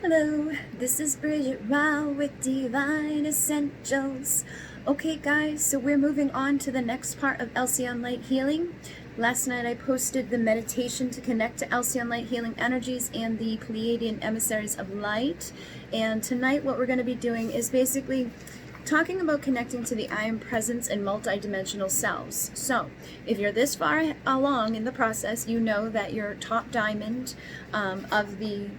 Hello, this is Bridget Wow with Divine Essentials. Okay guys, so we're moving on to the next part of Alcyone Light Healing. Last night I posted the meditation to connect to Alcyone Light Healing energies and the Pleiadian emissaries of light. And tonight what we're going to be doing is basically talking about connecting to the I Am Presence and multidimensional selves. So, if you're this far along in the process, you know that your top diamond of the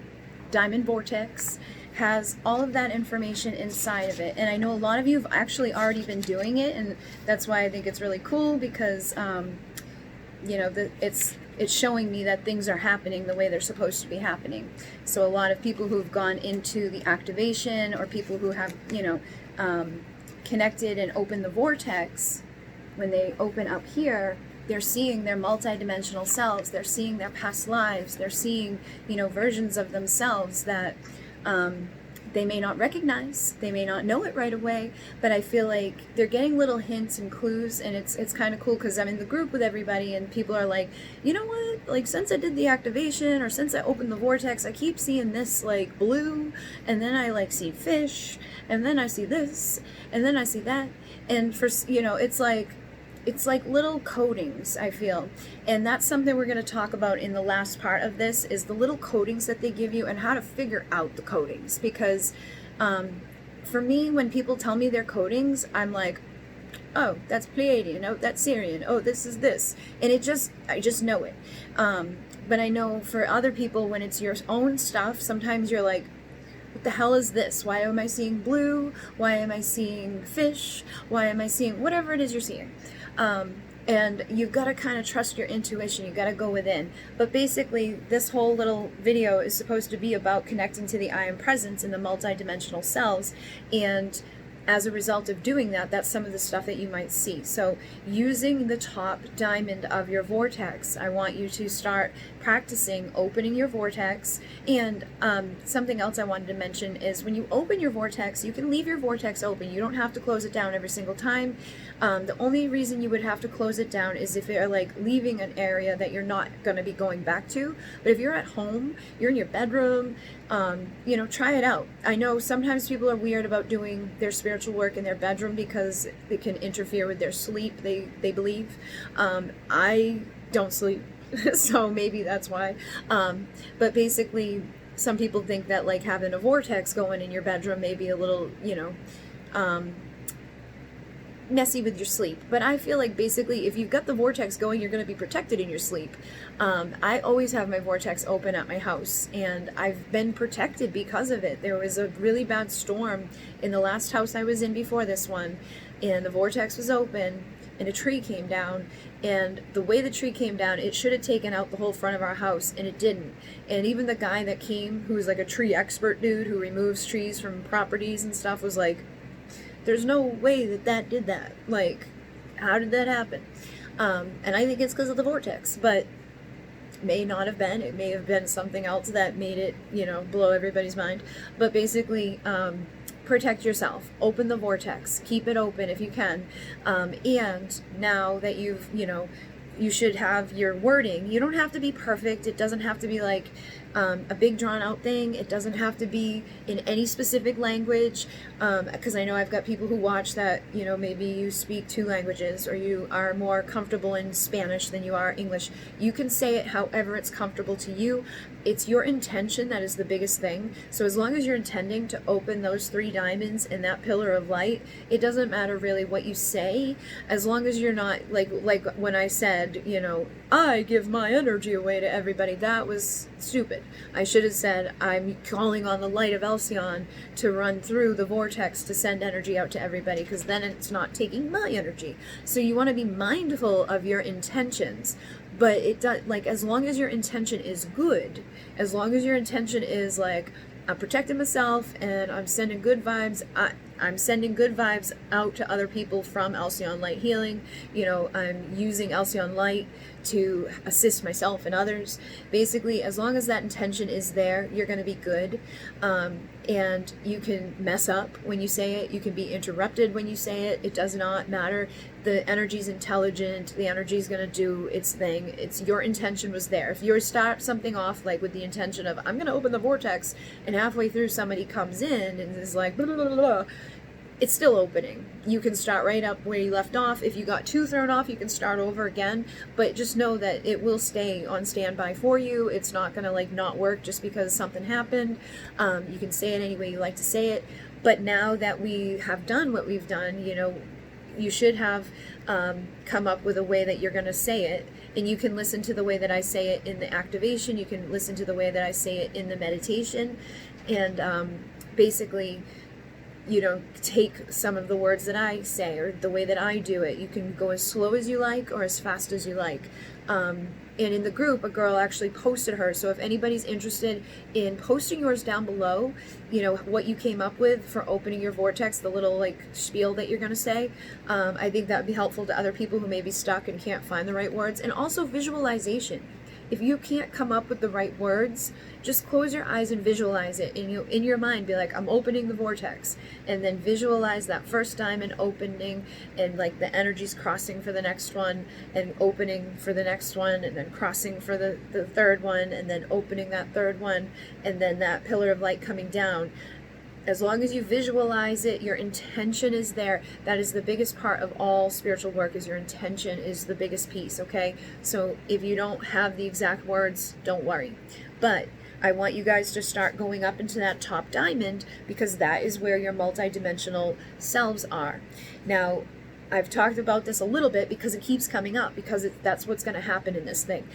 diamond vortex has all of that information inside of it, and I know a lot of you have actually already been doing it, and that's why I think it's really cool because it's showing me that things are happening the way they're supposed to be happening. So a lot of people who've gone into the activation, or people who have connected and opened the vortex, when they open up here, they're seeing their multidimensional selves, they're seeing their past lives, they're seeing, versions of themselves that they may not recognize, they may not know it right away, but I feel like they're getting little hints and clues, and it's kind of cool because I'm in the group with everybody and people are like, you know what, like since I did the activation or since I opened the vortex, I keep seeing this like blue, and then I like see fish, and then I see this, and then I see that, and for, it's like little codings, I feel. And that's something we're going to talk about in the last part of this, is the little codings that they give you and how to figure out the codings. Because for me, when people tell me their codings, I'm like, oh, that's Pleiadian, oh, that's Syrian, oh, this is this. And I just know it. But I know for other people, when it's your own stuff, sometimes you're like, what the hell is this? Why am I seeing blue? Why am I seeing fish? Why am I seeing whatever it is you're seeing? And you've got to kind of trust your intuition. You've got to go within. But basically, this whole little video is supposed to be about connecting to the I Am Presence and the multidimensional selves. And as a result of doing that, that's some of the stuff that you might see. So using the top diamond of your vortex, I want you to start practicing opening your vortex. And something else I wanted to mention is when you open your vortex, you can leave your vortex open. You don't have to close it down every single time. The only reason you would have to close it down is if you're like leaving an area that you're not going to be going back to. But if you're at home, you're in your bedroom, try it out. I know sometimes people are weird about doing their spiritual work in their bedroom because it can interfere with their sleep, they believe. I don't sleep, so maybe that's why. But basically, some people think that like having a vortex going in your bedroom may be a little, messy with your sleep. But I feel like basically if you've got the vortex going, you're going to be protected in your sleep. I always have my vortex open at my house, and I've been protected because of it. There was a really bad storm in the last house I was in before this one, and the vortex was open and a tree came down, and the way the tree came down, it should have taken out the whole front of our house, and it didn't. And even the guy that came, who was like a tree expert dude who removes trees from properties and stuff, was like, there's no way that did that. Like, how did that happen? And I think it's because of the vortex, but may not have been. It may have been something else that made it, blow everybody's mind. But basically, protect yourself. Open the vortex. Keep it open if you can. And now that you've, you should have your wording. You don't have to be perfect. It doesn't have to be like a big drawn out thing. It doesn't have to be in any specific language, because I know I've got people who watch that, maybe you speak 2 languages, or you are more comfortable in Spanish than you are English. You can say it however it's comfortable to you. It's your intention that is the biggest thing. So as long as you're intending to open those 3 diamonds in that pillar of light, it doesn't matter really what you say, as long as you're not like when I said, I give my energy away to everybody. That was stupid. I should have said, I'm calling on the light of Alcyone to run through the vortex to send energy out to everybody, because then it's not taking my energy. So you want to be mindful of your intentions. But it does, like, as long as your intention is good, as long as your intention is like, I'm protecting myself and I'm sending good vibes, I'm sending good vibes out to other people from Alcyone Light Healing. I'm using Alcyone Light to assist myself and others. Basically, as long as that intention is there, you're going to be good. And you can mess up when you say it. You can be interrupted when you say it. It does not matter. The energy's intelligent. The energy's going to do its thing. It's your intention was there. If you start something off like with the intention of, I'm going to open the vortex, and halfway through somebody comes in and is like, blah, blah, blah, blah, it's still opening. You can start right up where you left off. If you got too thrown off, you can start over again, but just know that it will stay on standby for you. It's not gonna like not work just because something happened. You can say it any way you like to say it, but now that we have done what we've done, you know, you should have come up with a way that you're gonna say it, and you can listen to the way that I say it in the activation. You can listen to the way that I say it in the meditation, and basically, you know, take some of the words that I say or the way that I do it. You can go as slow as you like or as fast as you like. And in the group, a girl actually posted hers. So if anybody's interested in posting yours down below, you know, what you came up with for opening your vortex, the little like spiel that you're going to say, I think that would be helpful to other people who may be stuck and can't find the right words. And also visualization. If you can't come up with the right words, just close your eyes and visualize it. And you, in your mind, be like, I'm opening the vortex. And then visualize that first diamond opening, and like the energies crossing for the next one, and opening for the next one, and then crossing for the third one, and then opening that third one, and then that pillar of light coming down. As long as you visualize it, your intention is there. That is the biggest part of all spiritual work, is your intention is the biggest piece, okay? So if you don't have the exact words, don't worry. But I want you guys to start going up into that top diamond, because that is where your multidimensional selves are. Now, I've talked about this a little bit because it keeps coming up, because that's what's going to happen in this thing.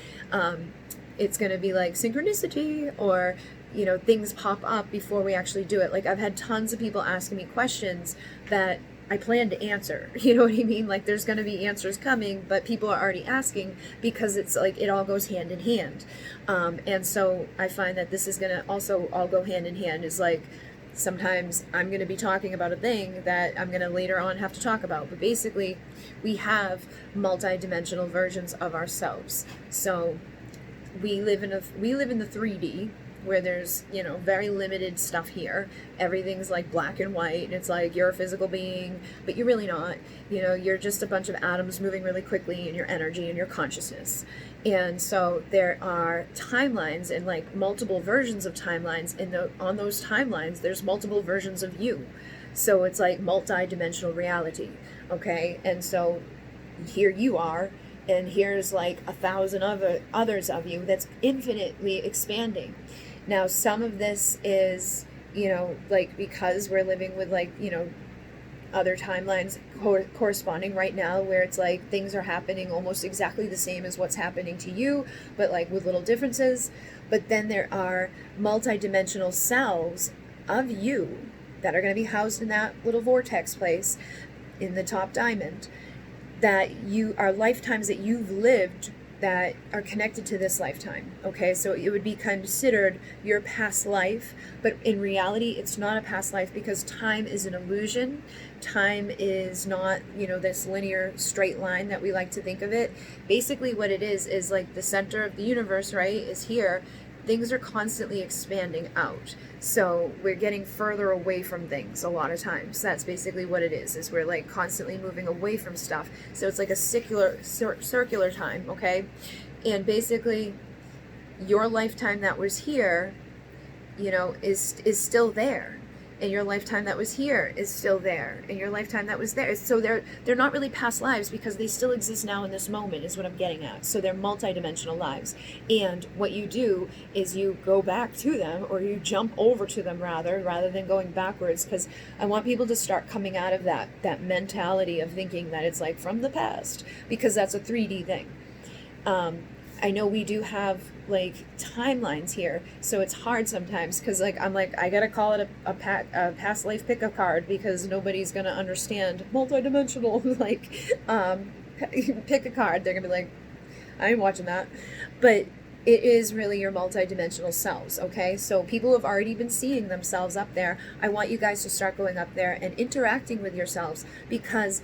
It's going to be like synchronicity, or you know, things pop up before we actually do it. Like I've had tons of people asking me questions that I plan to answer. You know what I mean? Like there's going to be answers coming, but people are already asking, because it's like it all goes hand in hand. And so I find that this is going to also all go hand in hand. Is like sometimes I'm going to be talking about a thing that I'm going to later on have to talk about. But basically, we have multi-dimensional versions of ourselves. So we live in the 3D, where there's, you know, very limited stuff here. Everything's like black and white, and it's like you're a physical being, but you're really not. You know, you're just a bunch of atoms moving really quickly in your energy and your consciousness. And so there are timelines, and like multiple versions of timelines, and on those timelines there's multiple versions of you. So it's like multi-dimensional reality, okay? And so here you are, and here's like 1,000 others of you that's infinitely expanding. Now, some of this is, you know, like because we're living with like, you know, other timelines corresponding right now, where it's like things are happening almost exactly the same as what's happening to you, but like with little differences. But then there are multidimensional selves of you that are going to be housed in that little vortex place in the top diamond, that you are lifetimes that you've lived that are connected to this lifetime, okay? So it would be considered your past life, but in reality, it's not a past life, because time is an illusion. Time is not, you know, this linear straight line that we like to think of it. Basically what it is like the center of the universe, right, is here. Things are constantly expanding out. So we're getting further away from things a lot of times. That's basically what it is we're like constantly moving away from stuff. So it's like a circular time, okay? And basically your lifetime that was here, you know, is still there. And your lifetime that was here is still there. And your lifetime that was there. So they're not really past lives, because they still exist now in this moment, is what I'm getting at. So they're multidimensional lives. And what you do is you go back to them, or you jump over to them rather than going backwards. Because I want people to start coming out of that mentality of thinking that it's like from the past, because that's a 3D thing. I know we do have like timelines here, so it's hard sometimes, because like I'm like, I gotta call it a past life pick a card, because nobody's gonna understand multidimensional like pick a card. They're gonna be like, I ain't watching that. But it is really your multidimensional selves, okay? So people who have already been seeing themselves up there, I want you guys to start going up there and interacting with yourselves, because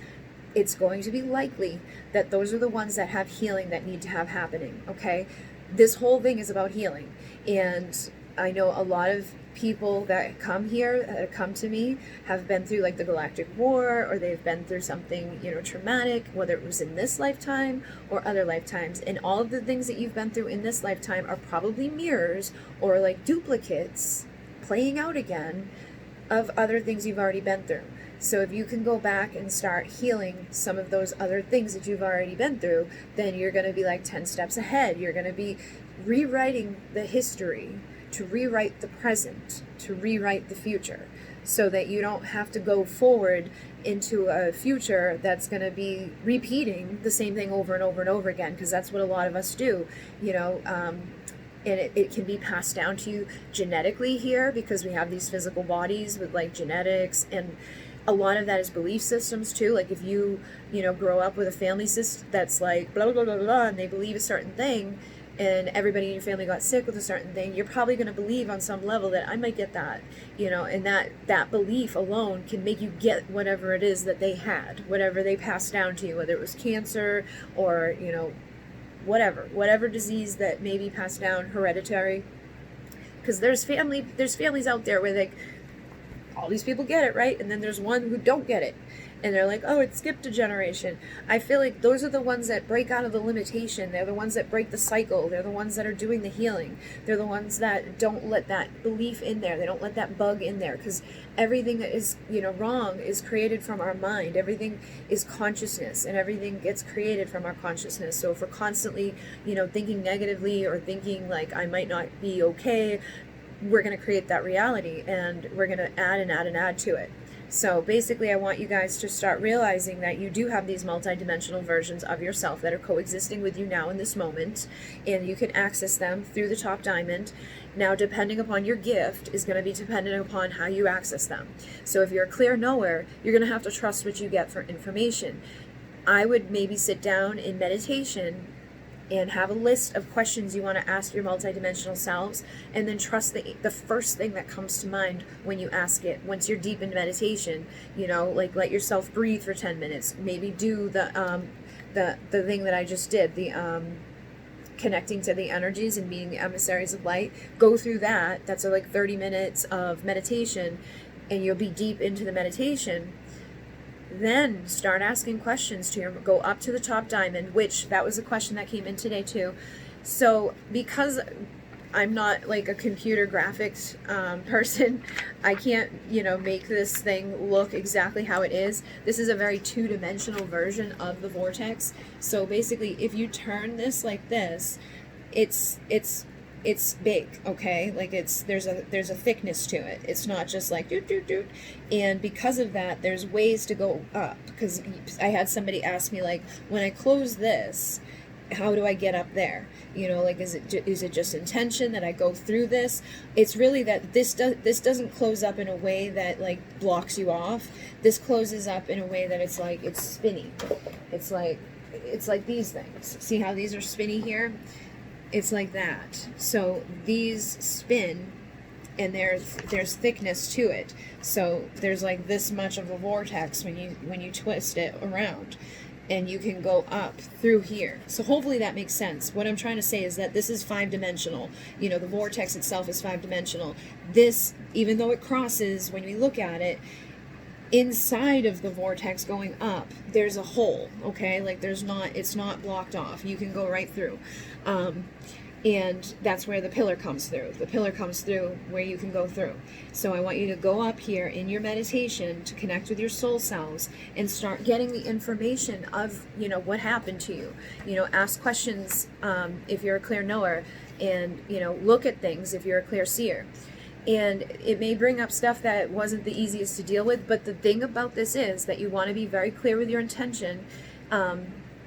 it's going to be likely that those are the ones that have healing that need to have happening, okay? This whole thing is about healing. And I know a lot of people that come here, that come to me, have been through like the galactic war, or they've been through something, you know, traumatic, whether it was in this lifetime or other lifetimes. And all of the things that you've been through in this lifetime are probably mirrors or like duplicates playing out again of other things you've already been through. So if you can go back and start healing some of those other things that you've already been through, then you're going to be like 10 steps ahead. You're going to be rewriting the history, to rewrite the present, to rewrite the future, so that you don't have to go forward into a future that's going to be repeating the same thing over and over and over again, because that's what a lot of us do, you know. And it can be passed down to you genetically here, because we have these physical bodies with like genetics, and a lot of that is belief systems too. Like if you know, grow up with a family system that's like blah, blah, blah, blah, blah, and they believe a certain thing, and everybody in your family got sick with a certain thing, you're probably going to believe on some level that I might get that, you know, and that belief alone can make you get whatever it is that they had, whatever they passed down to you, whether it was cancer or, you know, whatever disease that may be passed down hereditary. Because there's families out there where like all these people get it, right? And then there's one who don't get it. And they're like, oh, it skipped a generation. I feel like those are the ones that break out of the limitation. They're the ones that break the cycle. They're the ones that are doing the healing. They're the ones that don't let that belief in there. They don't let that bug in there, because everything that is, you know, wrong is created from our mind. Everything is consciousness, and everything gets created from our consciousness. So if we're constantly, you know, thinking negatively or thinking like I might not be okay, we're going to create that reality, and we're going to add and add and add to it. So basically, I want you guys to start realizing that you do have these multidimensional versions of yourself that are coexisting with you now in this moment, and you can access them through the top diamond. Now, depending upon your gift is going to be dependent upon how you access them. So if you're a clear knower, you're going to have to trust what you get for information. I would maybe sit down in meditation and have a list of questions you want to ask your multidimensional selves, and then trust the first thing that comes to mind when you ask it. Once you're deep in meditation, you know, like let yourself breathe for 10 minutes. Maybe do the thing that I just did, the connecting to the energies and being the emissaries of light. Go through that. That's like 30 minutes of meditation, and you'll be deep into the meditation. Then start asking questions to go up to the top diamond, which that was a question that came in today too. So because I'm not like a computer graphics person, I can't, you know, make this thing look exactly how it is. This is a very two-dimensional version of the vortex. So basically, if you turn this like this, it's big, okay? Like there's a thickness to it. It's not just like doot doot doot. And because of that, there's ways to go up. Because I had somebody ask me, like, when I close this, how do I get up there? You know, like, is it just intention that I go through this? It's really that this doesn't close up in a way that like blocks you off. This closes up in a way that it's like it's spinny. It's like these things. See how these are spinny here? It's like that. So these spin, and there's thickness to it. So there's like this much of a vortex when you twist it around, and you can go up through here. So hopefully that makes sense. What I'm trying to say is that this is 5-dimensional. You know, the vortex itself is 5-dimensional. This, even though it crosses, when we look at it, inside of the vortex going up, there's a hole, okay? Like it's not blocked off. You can go right through. And that's where the pillar comes through. The pillar comes through where you can go through. So I want you to go up here in your meditation to connect with your soul selves and start getting the information of, you know, what happened to you. You know, ask questions if you're a clear knower, and, you know, look at things if you're a clear seer. And it may bring up stuff that wasn't the easiest to deal with, but the thing about this is that you want to be very clear with your intention,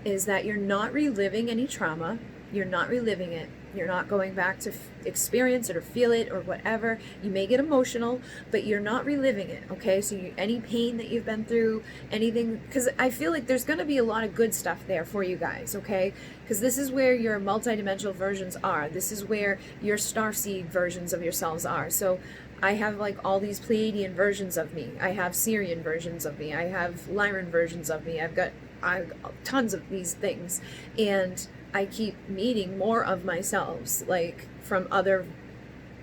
is that you're not reliving any trauma. You're not reliving it. You're not going back to experience it or feel it or whatever. You may get emotional, but you're not reliving it, okay? So any pain that you've been through, anything, because I feel like there's going to be a lot of good stuff there for you guys, okay? Because this is where your multidimensional versions are. This is where your starseed versions of yourselves are. So I have like all these Pleiadian versions of me. I have Syrian versions of me. I have Lyran versions of me. I've tons of these things. And I keep meeting more of myself, like from other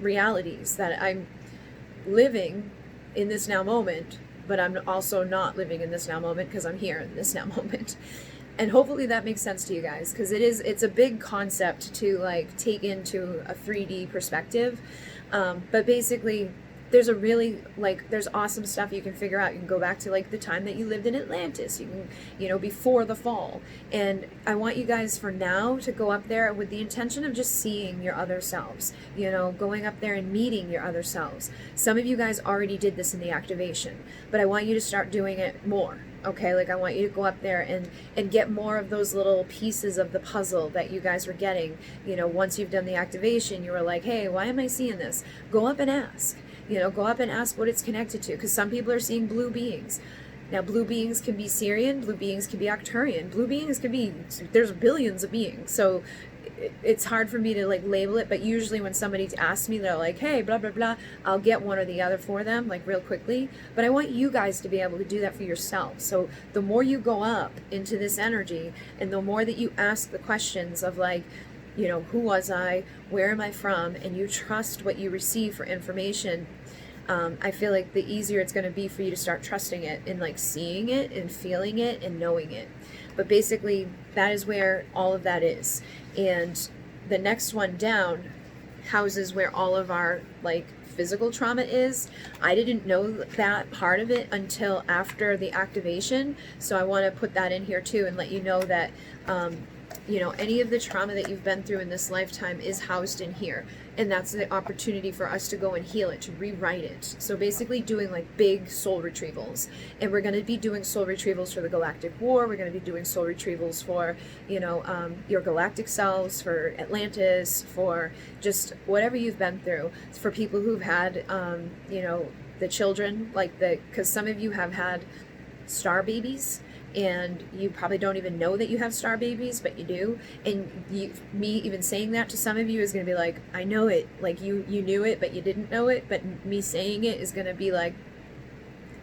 realities, that I'm living in this now moment, but I'm also not living in this now moment because I'm here in this now moment. And hopefully that makes sense to you guys, because it's a big concept to like take into a 3D perspective. But basically, there's there's awesome stuff you can figure out. You can go back to like the time that you lived in Atlantis, you can, before the fall. And I want you guys for now to go up there with the intention of just seeing your other selves, going up there and meeting your other selves. Some of you guys already did this in the activation, but I want you to start doing it more. Okay, like I want you to go up there and get more of those little pieces of the puzzle that you guys were getting. Once you've done the activation, you were like, hey, why am I seeing this? Go up and ask. Go up and ask what it's connected to, because some people are seeing blue beings. Now, blue beings can be Syrian, blue beings can be Arcturian, blue beings can be, there's billions of beings. So it's hard for me to like label it, but usually when somebody asks me, they're like, hey, blah, blah, blah, I'll get one or the other for them, like real quickly. But I want you guys to be able to do that for yourself. So the more you go up into this energy, and the more that you ask the questions of like, who was I, where am I from, and you trust what you receive for information, I feel like the easier it's going to be for you to start trusting it and like seeing it and feeling it and knowing it. But basically, that is where all of that is. And the next one down houses where all of our like physical trauma is. I didn't know that part of it until after the activation. So I want to put that in here too and let you know that any of the trauma that you've been through in this lifetime is housed in here. And that's the opportunity for us to go and heal it, to rewrite it. So basically doing like big soul retrievals. And we're going to be doing soul retrievals for the Galactic War. We're going to be doing soul retrievals for, your galactic selves, for Atlantis, for just whatever you've been through. For people who've had, the children, because some of you have had star babies, and you probably don't even know that you have star babies, but you do. And me even saying that to some of you is going to be like, I know it, like you knew it, but you didn't know it. But me saying it is going to be like,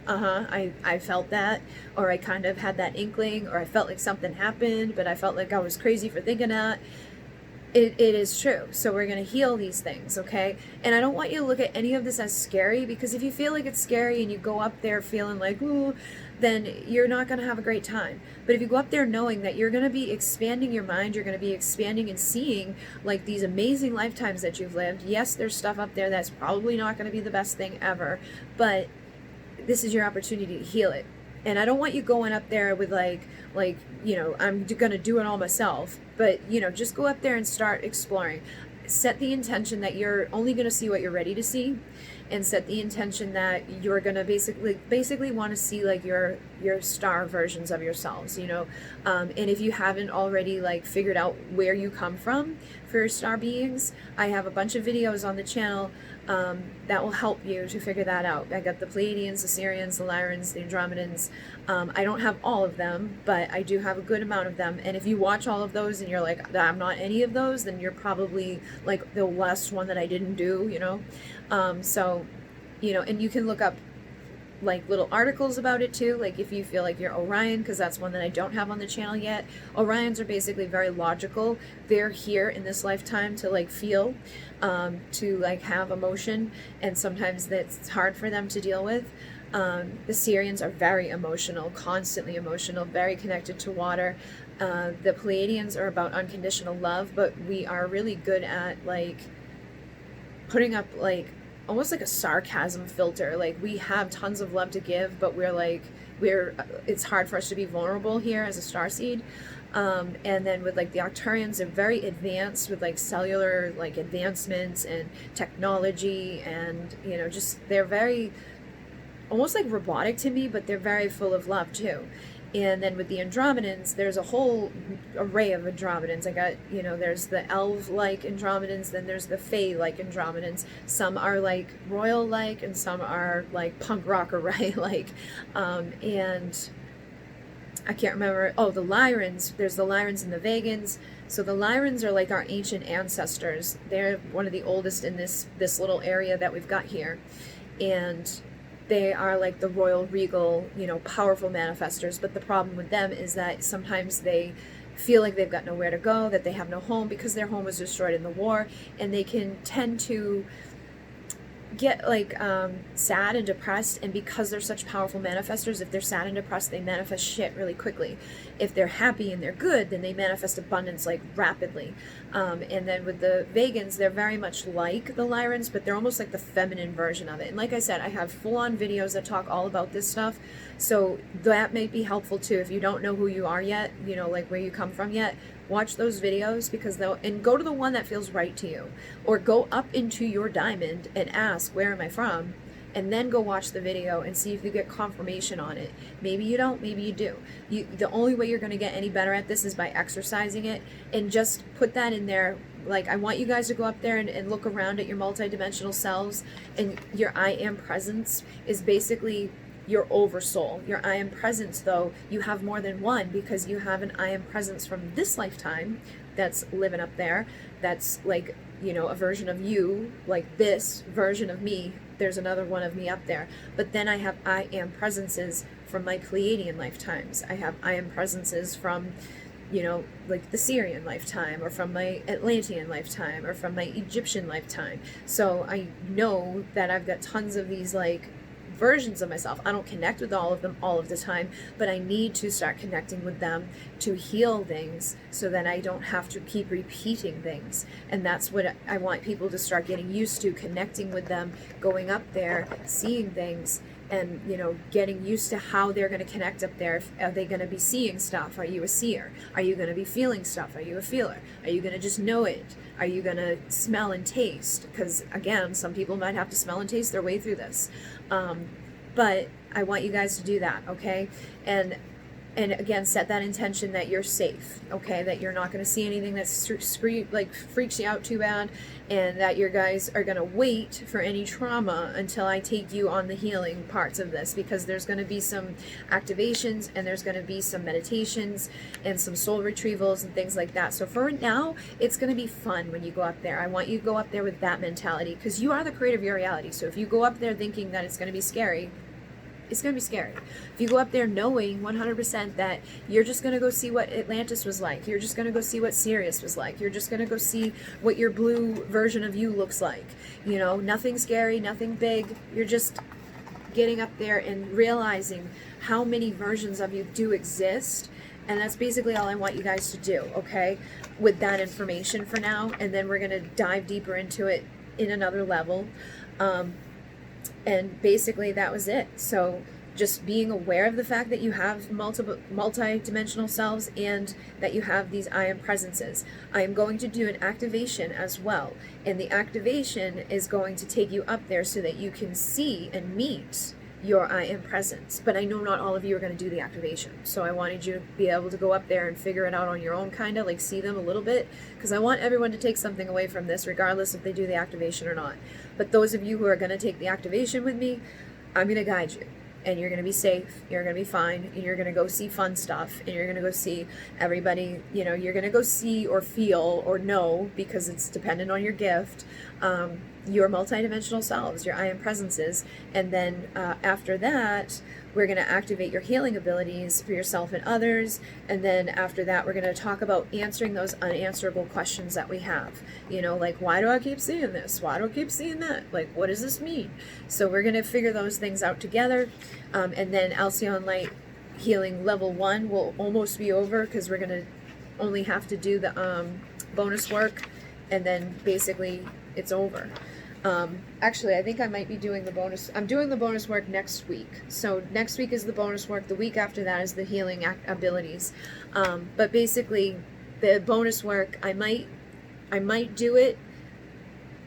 I felt that, or I kind of had that inkling, or I felt like something happened, but I felt like I was crazy for thinking that. It is true. So we're going to heal these things, okay? And I don't want you to look at any of this as scary, because if you feel like it's scary and you go up there feeling like, ooh, then you're not going to have a great time. But if you go up there knowing that you're going to be expanding your mind, you're going to be expanding and seeing like these amazing lifetimes that you've lived. Yes, there's stuff up there that's probably not going to be the best thing ever, but this is your opportunity to heal it. And I don't want you going up there with like, I'm going to do it all myself. But, just go up there and start exploring. Set the intention that you're only going to see what you're ready to see. And set the intention that you're going to basically want to see like your star versions of yourselves, and if you haven't already like figured out where you come from for your star beings, I have a bunch of videos on the channel that will help you to figure that out. I got the Pleiadians, the Syrians, the Lyrans, the Andromedans. I don't have all of them, but I do have a good amount of them. And if you watch all of those and you're like, I'm not any of those, then you're probably like the last one that I didn't do, and you can look up like little articles about it too, like if you feel like you're Orion, because that's one that I don't have on the channel yet. Orions are basically very logical. They're here in this lifetime to like feel, to like have emotion, and sometimes that's hard for them to deal with. The Syrians are very emotional, constantly emotional, very connected to water. The Pleiadians are about unconditional love, but we are really good at like putting up like almost like a sarcasm filter. Like we have tons of love to give, but it's hard for us to be vulnerable here as a starseed. And then with like the Arcturians, they're very advanced with like cellular like advancements and technology, and just they're very almost like robotic to me, but they're very full of love too. And then with the Andromedans, there's a whole array of Andromedans. I got, there's the elf-like Andromedans, then there's the fae-like Andromedans. Some are like royal-like, and some are like punk rocker, right? And I can't remember. Oh, the Lyrans. There's the Lyrans and the Vegans. So the Lyrans are like our ancient ancestors. They're one of the oldest in this little area that we've got here. And they are like the royal, regal, powerful manifestors. But the problem with them is that sometimes they feel like they've got nowhere to go, that they have no home because their home was destroyed in the war. And they can tend to get like sad and depressed, and because they're such powerful manifestors, if they're sad and depressed, they manifest shit really quickly. If they're happy and they're good, then they manifest abundance like rapidly. And then with the Vegans, they're very much like the Lyrans, but they're almost like the feminine version of it. And like I said, I have full-on videos that talk all about this stuff, so that may be helpful too if you don't know who you are yet, like where you come from yet. Watch those videos, because and go to the one that feels right to you, or go up into your diamond and ask, where am I from? And then go watch the video and see if you get confirmation on it. Maybe you don't, maybe you do. The only way you're going to get any better at this is by exercising it, and just put that in there. Like, I want you guys to go up there and look around at your multidimensional selves, and your I am presence is basically your oversoul. Your I am presence, though, you have more than one, because you have an I am presence from this lifetime that's living up there. That's like, a version of you, like this version of me. There's another one of me up there. But then I have I am presences from my Pleiadian lifetimes. I have I am presences from, like the Syrian lifetime, or from my Atlantean lifetime, or from my Egyptian lifetime. So I know that I've got tons of these like versions of myself. I don't connect with all of them all of the time, but I need to start connecting with them to heal things, so that I don't have to keep repeating things. And that's what I want people to start getting used to, connecting with them, going up there, seeing things, and getting used to how they're going to connect up there. Are they going to be seeing stuff? Are you a seer? Are you going to be feeling stuff? Are you a feeler? Are you going to just know it? Are you going to smell and taste? Because again, some people might have to smell and taste their way through this. But I want you guys to do that, okay? And again, set that intention that you're safe, okay? That you're not going to see anything that freaks you out too bad, and that your guys are going to wait for any trauma until I take you on the healing parts of this, because there's going to be some activations, and there's going to be some meditations and some soul retrievals and things like that. So for now, it's going to be fun when you go up there. I want you to go up there with that mentality, because you are the creator of your reality. So if you go up there thinking that it's going to be scary, it's going to be scary. If you go up there knowing 100% that you're just going to go see what Atlantis was like, you're just going to go see what Sirius was like, you're just going to go see what your blue version of you looks like, nothing scary, nothing big, you're just getting up there and realizing how many versions of you do exist. And that's basically all I want you guys to do, okay, with that information for now. And then we're going to dive deeper into it in another level. And basically that was it. So just being aware of the fact that you have multi-dimensional selves, and that you have these I am presences. I am going to do an activation as well. And the activation is going to take you up there so that you can see and meet your I am presence. But I know not all of you are going to do the activation. So I wanted you to be able to go up there and figure it out on your own, kind of like see them a little bit, because I want everyone to take something away from this, regardless if they do the activation or not. But those of you who are going to take the activation with me, I'm going to guide you. And you're going to be safe, you're going to be fine, and you're going to go see fun stuff, and you're going to go see everybody, you're going to go see or feel or know, because it's dependent on your gift, your multidimensional selves, your I am presences. And then after that, we're going to activate your healing abilities for yourself and others. And then after that, we're going to talk about answering those unanswerable questions that we have. Like, why do I keep seeing this? Why do I keep seeing that? Like, what does this mean? So we're going to figure those things out together. And then Alcyone Light Healing Level 1 will almost be over, because we're going to only have to do the bonus work, and then basically it's over. Actually, I think I might be doing the bonus. I'm doing the bonus work next week. So next week is the bonus work. The week after that is the healing abilities. But basically, the bonus work, I might do it,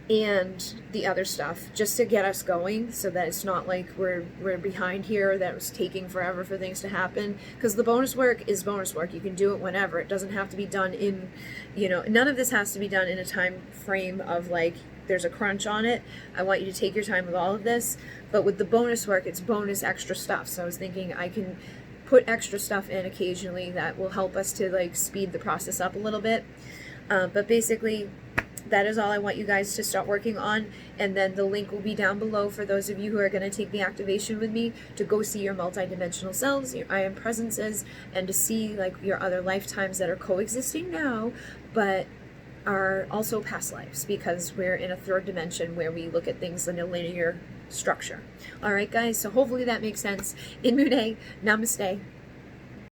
and the other stuff, just to get us going, so that it's not like we're behind here, that it was taking forever for things to happen. Because the bonus work is bonus work. You can do it whenever. It doesn't have to be done in, none of this has to be done in a time frame of like, there's a crunch on it. I want you to take your time with all of this. But with the bonus work, it's bonus extra stuff. So I was thinking I can put extra stuff in occasionally that will help us to like speed the process up a little bit. But basically, that is all I want you guys to start working on. And then the link will be down below for those of you who are going to take the activation with me to go see your multidimensional selves, your I am presences, and to see like your other lifetimes that are coexisting now, but are also past lives, because we're in a third dimension where we look at things in a linear structure. All right, guys, so hopefully that makes sense. In Munay, Namaste.